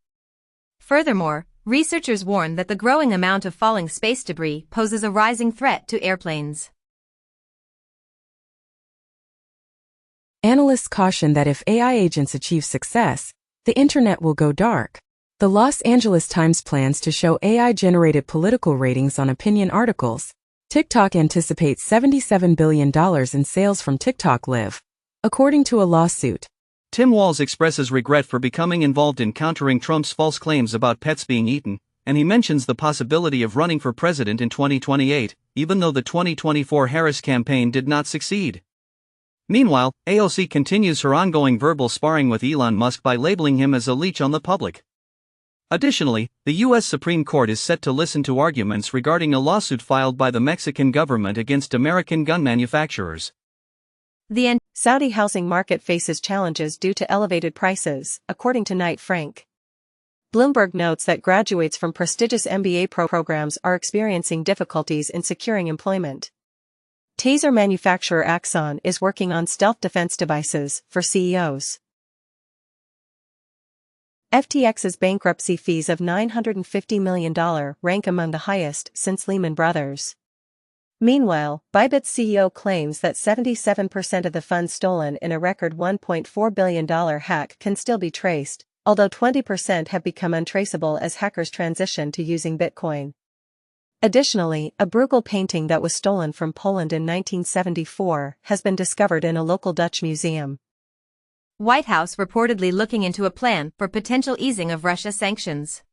Furthermore, researchers warn that the growing amount of falling space debris poses a rising threat to airplanes. Analysts caution that if AI agents achieve success, the internet will go dark. The Los Angeles Times plans to show AI-generated political ratings on opinion articles. TikTok anticipates $77 billion in sales from TikTok Live, according to a lawsuit. Tim Walz expresses regret for becoming involved in countering Trump's false claims about pets being eaten, and he mentions the possibility of running for president in 2028, even though the 2024 Harris campaign did not succeed. Meanwhile, AOC continues her ongoing verbal sparring with Elon Musk by labeling him as a leech on the public. Additionally, the U.S. Supreme Court is set to listen to arguments regarding a lawsuit filed by the Mexican government against American gun manufacturers. The Saudi housing market faces challenges due to elevated prices, according to Knight Frank. Bloomberg notes that graduates from prestigious MBA programs are experiencing difficulties in securing employment. Taser manufacturer Axon is working on stealth defense devices for CEOs. FTX's bankruptcy fees of $950 million rank among the highest since Lehman Brothers. Meanwhile, Bybit's CEO claims that 77% of the funds stolen in a record $1.4 billion hack can still be traced, although 20% have become untraceable as hackers transition to using Bitcoin. Additionally, a Bruegel painting that was stolen from Poland in 1974 has been discovered in a local Dutch museum. White House reportedly looking into a plan for potential easing of Russia sanctions.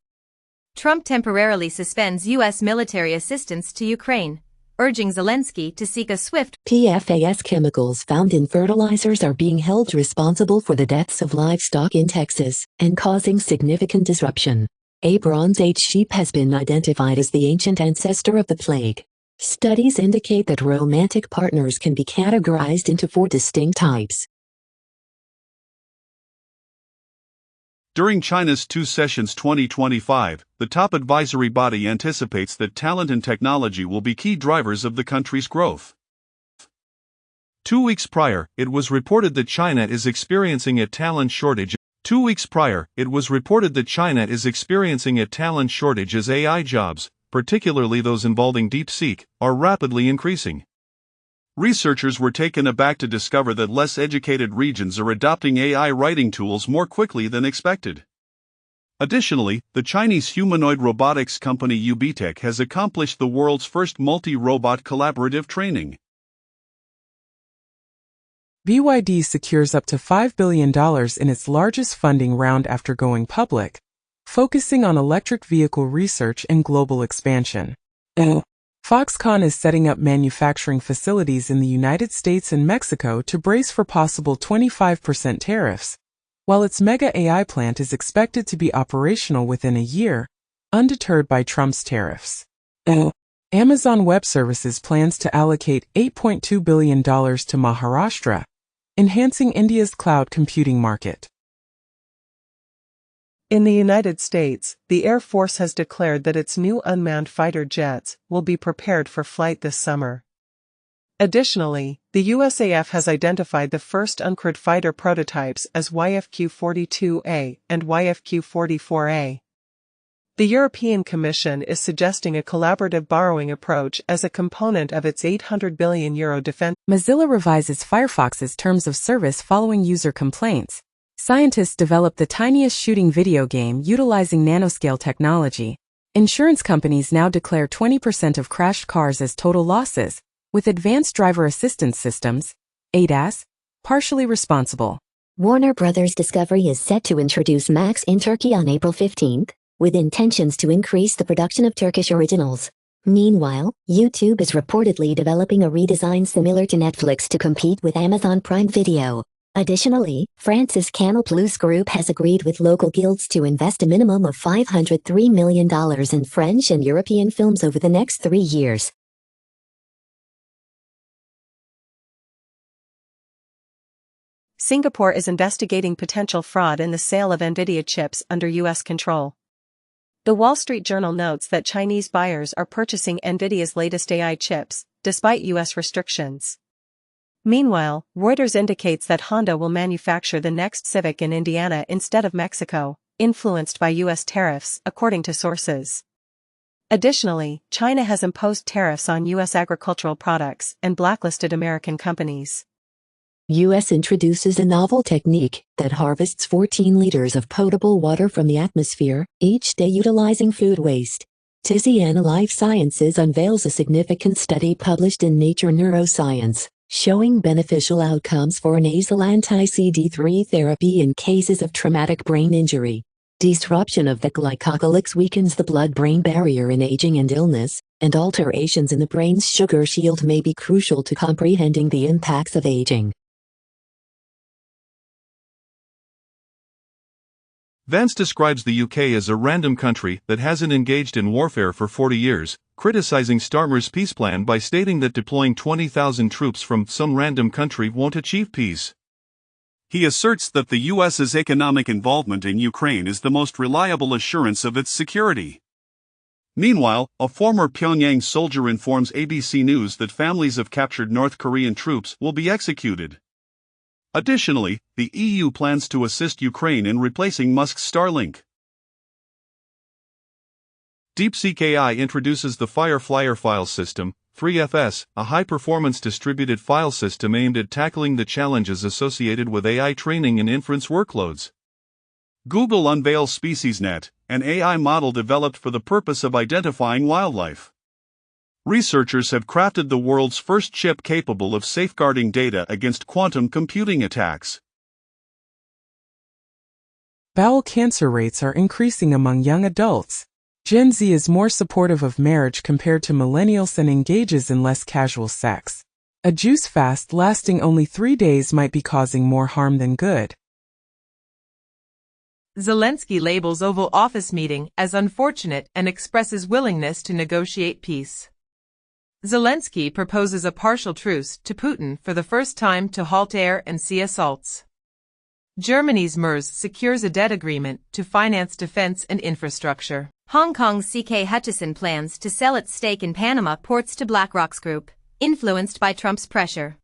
Trump temporarily suspends U.S. military assistance to Ukraine, urging Zelensky to seek a swift PFAS chemicals found in fertilizers are being held responsible for the deaths of livestock in Texas and causing significant disruption. A Bronze Age sheep has been identified as the ancient ancestor of the plague. Studies indicate that romantic partners can be categorized into 4 distinct types. During China's Two Sessions 2025, the top advisory body anticipates that talent and technology will be key drivers of the country's growth. 2 weeks prior, it was reported that China is experiencing a talent shortage. 2 weeks prior, it was reported that China is experiencing a talent shortage as AI jobs, particularly those involving DeepSeek, are rapidly increasing. Researchers were taken aback to discover that less educated regions are adopting AI writing tools more quickly than expected. Additionally, the Chinese humanoid robotics company Ubitech has accomplished the world's first multi-robot collaborative training. BYD secures up to $5 billion in its largest funding round after going public, focusing on electric vehicle research and global expansion. Foxconn is setting up manufacturing facilities in the United States and Mexico to brace for possible 25% tariffs, while its mega AI plant is expected to be operational within a year, undeterred by Trump's tariffs. Amazon Web Services plans to allocate $8.2 billion to Maharashtra, enhancing India's cloud computing market. In the United States, the Air Force has declared that its new unmanned fighter jets will be prepared for flight this summer. Additionally, the USAF has identified the first uncrewed fighter prototypes as YFQ-42A and YFQ-44A. The European Commission is suggesting a collaborative borrowing approach as a component of its €800 billion defense. Mozilla revises Firefox's terms of service following user complaints. Scientists developed the tiniest shooting video game utilizing nanoscale technology. Insurance companies now declare 20% of crashed cars as total losses, with advanced driver assistance systems, ADAS, partially responsible. Warner Bros. Discovery is set to introduce Max in Turkey on April 15th, with intentions to increase the production of Turkish originals. Meanwhile, YouTube is reportedly developing a redesign similar to Netflix to compete with Amazon Prime Video. Additionally, France's Canal Plus Group has agreed with local guilds to invest a minimum of $503 million in French and European films over the next 3 years. Singapore is investigating potential fraud in the sale of NVIDIA chips under U.S. control. The Wall Street Journal notes that Chinese buyers are purchasing NVIDIA's latest AI chips, despite U.S. restrictions. Meanwhile, Reuters indicates that Honda will manufacture the next Civic in Indiana instead of Mexico, influenced by U.S. tariffs, according to sources. Additionally, China has imposed tariffs on U.S. agricultural products and blacklisted American companies. U.S. introduces a novel technique that harvests 14 liters of potable water from the atmosphere each day utilizing food waste. Tiziana Life Sciences unveils a significant study published in Nature Neuroscience, showing beneficial outcomes for nasal anti-CD3 therapy in cases of traumatic brain injury. Disruption of the glycocalyx weakens the blood-brain barrier in aging and illness, and alterations in the brain's sugar shield may be crucial to comprehending the impacts of aging. Vance describes the UK as a random country that hasn't engaged in warfare for 40 years, criticizing Starmer's peace plan by stating that deploying 20,000 troops from some random country won't achieve peace. He asserts that the US's economic involvement in Ukraine is the most reliable assurance of its security. Meanwhile, a former Pyongyang soldier informs ABC News that families of captured North Korean troops will be executed. Additionally, the EU plans to assist Ukraine in replacing Musk's Starlink. DeepSeek AI introduces the Fireflyer file system, 3FS, a high-performance distributed file system aimed at tackling the challenges associated with AI training and inference workloads. Google unveils SpeciesNet, an AI model developed for the purpose of identifying wildlife. Researchers have crafted the world's first chip capable of safeguarding data against quantum computing attacks. Bowel cancer rates are increasing among young adults, Gen Z is more supportive of marriage compared to millennials and engages in less casual sex. A juice fast lasting only 3 days might be causing more harm than good. Zelensky labels Oval Office meeting as unfortunate and expresses willingness to negotiate peace. Zelensky proposes a partial truce to Putin for the first time to halt air and sea assaults. Germany's MERS secures a debt agreement to finance defense and infrastructure. Hong Kong's CK Hutchison plans to sell its stake in Panama ports to BlackRock's group, influenced by Trump's pressure.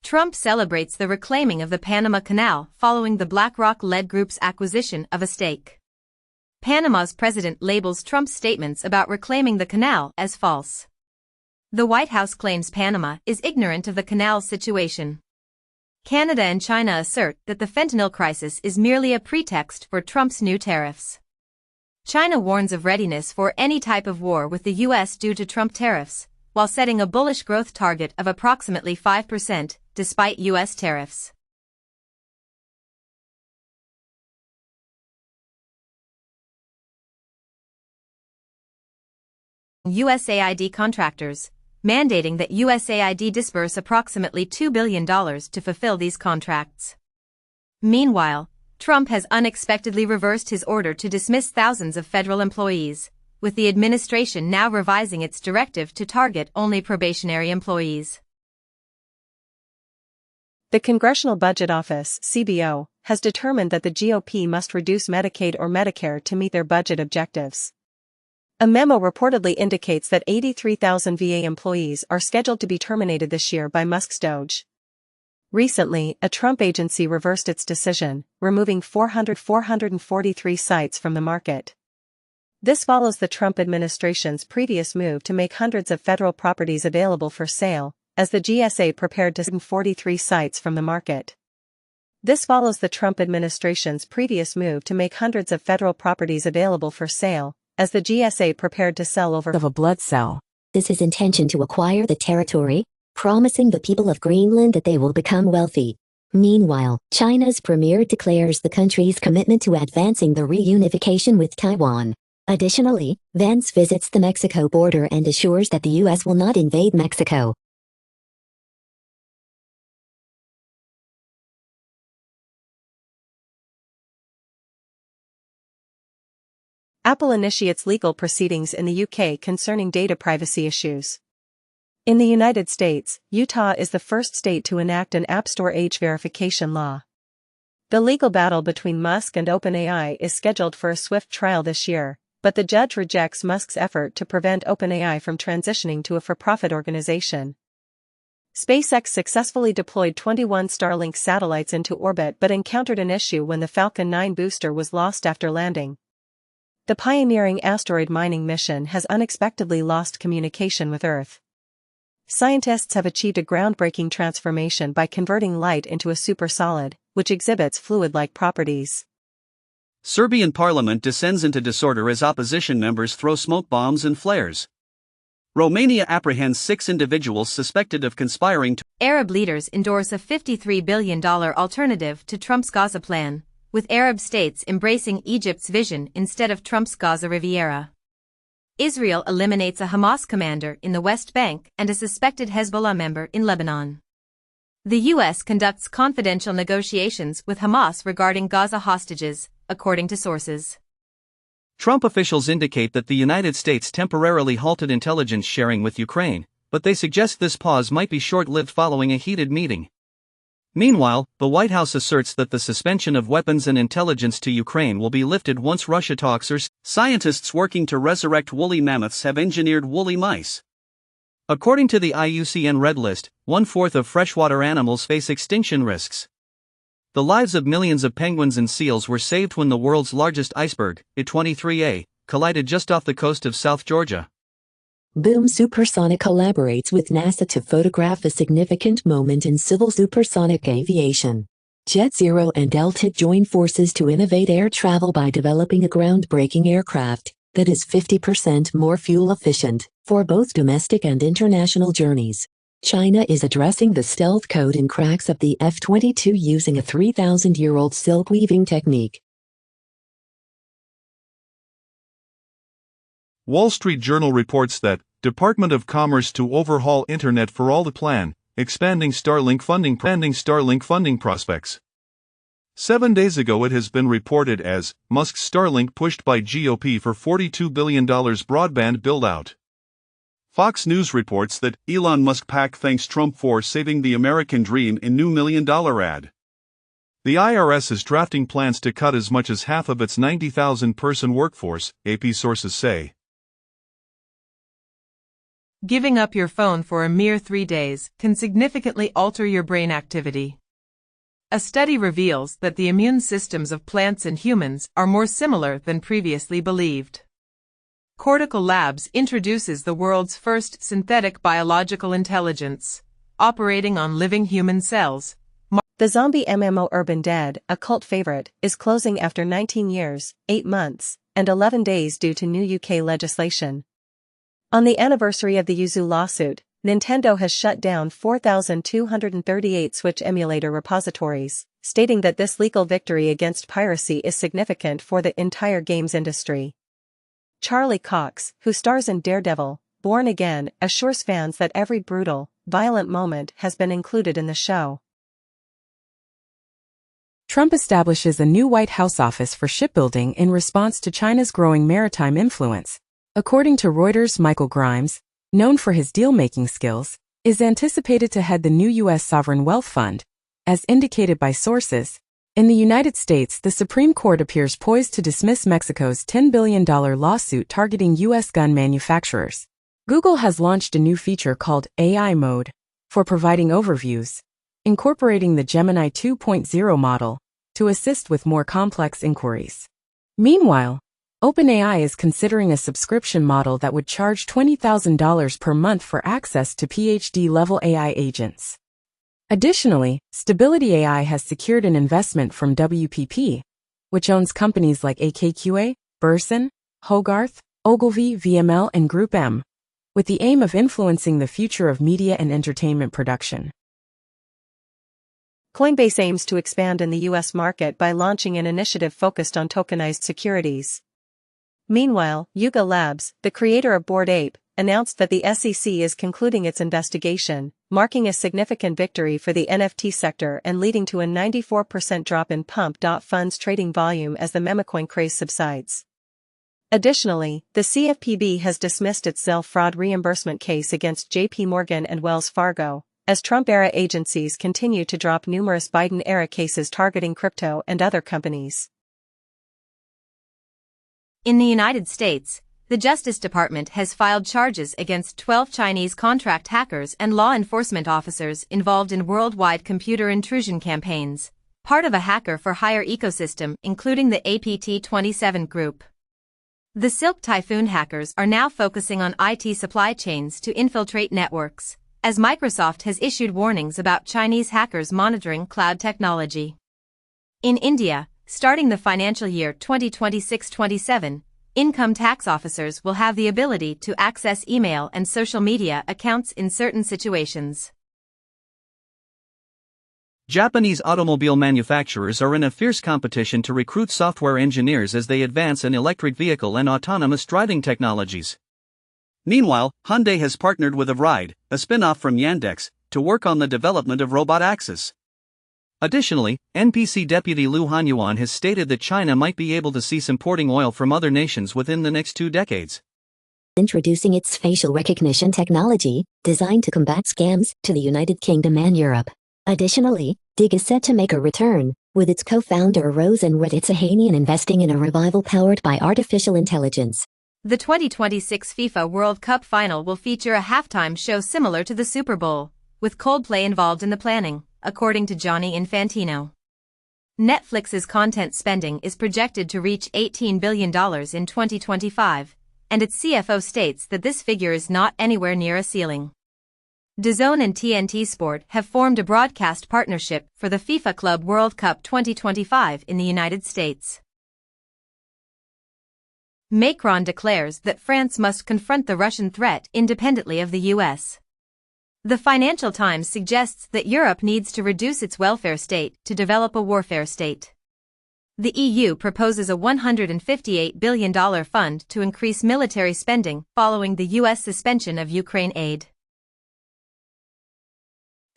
Trump celebrates the reclaiming of the Panama Canal following the BlackRock-led group's acquisition of a stake. Panama's president labels Trump's statements about reclaiming the canal as false. The White House claims Panama is ignorant of the canal's situation. Canada and China assert that the fentanyl crisis is merely a pretext for Trump's new tariffs. China warns of readiness for any type of war with the U.S. due to Trump tariffs, while setting a bullish growth target of approximately 5%, despite U.S. tariffs. USAID contractors, mandating that USAID disburse approximately $2 billion to fulfill these contracts. Meanwhile, Trump has unexpectedly reversed his order to dismiss thousands of federal employees, with the administration now revising its directive to target only probationary employees. The Congressional Budget Office (CBO) has determined that the GOP must reduce Medicaid or Medicare to meet their budget objectives. A memo reportedly indicates that 83,000 VA employees are scheduled to be terminated this year by Musk's DOJ. Recently, a Trump agency reversed its decision, removing 443 sites from the market. This follows the Trump administration's previous move to make hundreds of federal properties available for sale, as the GSA prepared to remove 43 sites from the market. This follows the Trump administration's previous move to make hundreds of federal properties available for sale, as the GSA prepared to sell over Of a blood cell. This is his intention to acquire the territory, promising the people of Greenland that they will become wealthy. Meanwhile, China's premier declares the country's commitment to advancing the reunification with Taiwan. Additionally, Vance visits the Mexico border and assures that the U.S. will not invade Mexico. Apple initiates legal proceedings in the UK concerning data privacy issues. In the United States, Utah is the first state to enact an App Store age verification law. The legal battle between Musk and OpenAI is scheduled for a swift trial this year, but the judge rejects Musk's effort to prevent OpenAI from transitioning to a for-profit organization. SpaceX successfully deployed 21 Starlink satellites into orbit but encountered an issue when the Falcon 9 booster was lost after landing. The pioneering asteroid mining mission has unexpectedly lost communication with Earth. Scientists have achieved a groundbreaking transformation by converting light into a supersolid, which exhibits fluid-like properties. Serbian parliament descends into disorder as opposition members throw smoke bombs and flares. Romania apprehends 6 individuals suspected of conspiring to. Arab leaders endorse a $53 billion alternative to Trump's Gaza plan, with Arab states embracing Egypt's vision instead of Trump's Gaza Riviera. Israel eliminates a Hamas commander in the West Bank and a suspected Hezbollah member in Lebanon. The U.S. conducts confidential negotiations with Hamas regarding Gaza hostages, according to sources. Trump officials indicate that the United States temporarily halted intelligence sharing with Ukraine, but they suggest this pause might be short-lived following a heated meeting. Meanwhile, the White House asserts that the suspension of weapons and intelligence to Ukraine will be lifted once Russia talks. Scientists working to resurrect woolly mammoths have engineered woolly mice. According to the IUCN Red List, 1/4 of freshwater animals face extinction risks. The lives of millions of penguins and seals were saved when the world's largest iceberg, I-23A, collided just off the coast of South Georgia. Boom Supersonic collaborates with NASA to photograph a significant moment in civil supersonic aviation. Jet Zero and Delta join forces to innovate air travel by developing a groundbreaking aircraft that is 50% more fuel efficient for both domestic and international journeys. China is addressing the stealth code and cracks of the F-22 using a 3,000-year-old silk weaving technique. Wall Street Journal reports that Department of Commerce to overhaul Internet for All the plan, expanding Starlink funding prospects. 7 days ago it has been reported as Musk's Starlink pushed by GOP for $42 billion broadband build-out. Fox News reports that Elon Musk PAC thanks Trump for saving the American dream in new $1 million ad. The IRS is drafting plans to cut as much as half of its 90,000-person workforce, AP sources say. Giving up your phone for a mere 3 days can significantly alter your brain activity. A study reveals that the immune systems of plants and humans are more similar than previously believed. Cortical Labs introduces the world's first synthetic biological intelligence, operating on living human cells. The zombie MMO Urban Dead, a cult favorite, is closing after 19 years, 8 months, and 11 days due to new UK legislation. On the anniversary of the Yuzu lawsuit, Nintendo has shut down 4,238 Switch emulator repositories, stating that this legal victory against piracy is significant for the entire games industry. Charlie Cox, who stars in Daredevil, Born Again, assures fans that every brutal, violent moment has been included in the show. Trump establishes a new White House office for shipbuilding in response to China's growing maritime influence. According to Reuters, Michael Grimes, known for his deal-making skills, is anticipated to head the new U.S. Sovereign Wealth Fund, as indicated by sources. In the United States, the Supreme Court appears poised to dismiss Mexico's $10 billion lawsuit targeting U.S. gun manufacturers. Google has launched a new feature called AI Mode for providing overviews, incorporating the Gemini 2.0 model to assist with more complex inquiries. Meanwhile, OpenAI is considering a subscription model that would charge $20,000 per month for access to PhD-level AI agents. Additionally, Stability AI has secured an investment from WPP, which owns companies like AKQA, Burson, Hogarth, Ogilvy, VML, and Group M, with the aim of influencing the future of media and entertainment production. Coinbase aims to expand in the U.S. market by launching an initiative focused on tokenized securities. Meanwhile, Yuga Labs, the creator of Bored Ape, announced that the SEC is concluding its investigation, marking a significant victory for the NFT sector and leading to a 94% drop in Pump.Fund's trading volume as the memecoin craze subsides. Additionally, the CFPB has dismissed its Zelle fraud reimbursement case against JP Morgan and Wells Fargo, as Trump-era agencies continue to drop numerous Biden-era cases targeting crypto and other companies. In the United States, the Justice Department has filed charges against 12 Chinese contract hackers and law enforcement officers involved in worldwide computer intrusion campaigns, part of a hacker-for-hire ecosystem including the APT27 group. The Silk Typhoon hackers are now focusing on IT supply chains to infiltrate networks, as Microsoft has issued warnings about Chinese hackers monitoring cloud technology. In India, starting the financial year 2026-27, income tax officers will have the ability to access email and social media accounts in certain situations. Japanese automobile manufacturers are in a fierce competition to recruit software engineers as they advance in electric vehicle and autonomous driving technologies. Meanwhile, Hyundai has partnered with Avride, a spin-off from Yandex, to work on the development of robot Axis. Additionally, NPC Deputy Liu Hanyuan has stated that China might be able to cease importing oil from other nations within the next 2 decades. Introducing its facial recognition technology, designed to combat scams, to the United Kingdom and Europe. Additionally, Dig is set to make a return, with its co-founder Rose and Reddit Sahanian investing in a revival powered by artificial intelligence. The 2026 FIFA World Cup final will feature a halftime show similar to the Super Bowl, with Coldplay involved in the planning, according to Gianni Infantino. Netflix's content spending is projected to reach $18 billion in 2025, and its CFO states that this figure is not anywhere near a ceiling. DAZN and TNT Sport have formed a broadcast partnership for the FIFA Club World Cup 2025 in the United States. Macron declares that France must confront the Russian threat independently of the U.S. The Financial Times suggests that Europe needs to reduce its welfare state to develop a warfare state. The EU proposes a $158 billion fund to increase military spending following the U.S. suspension of Ukraine aid.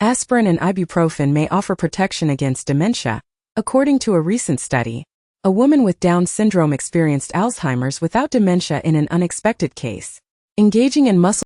Aspirin and ibuprofen may offer protection against dementia. According to a recent study, a woman with Down syndrome experienced Alzheimer's without dementia in an unexpected case. Engaging in muscle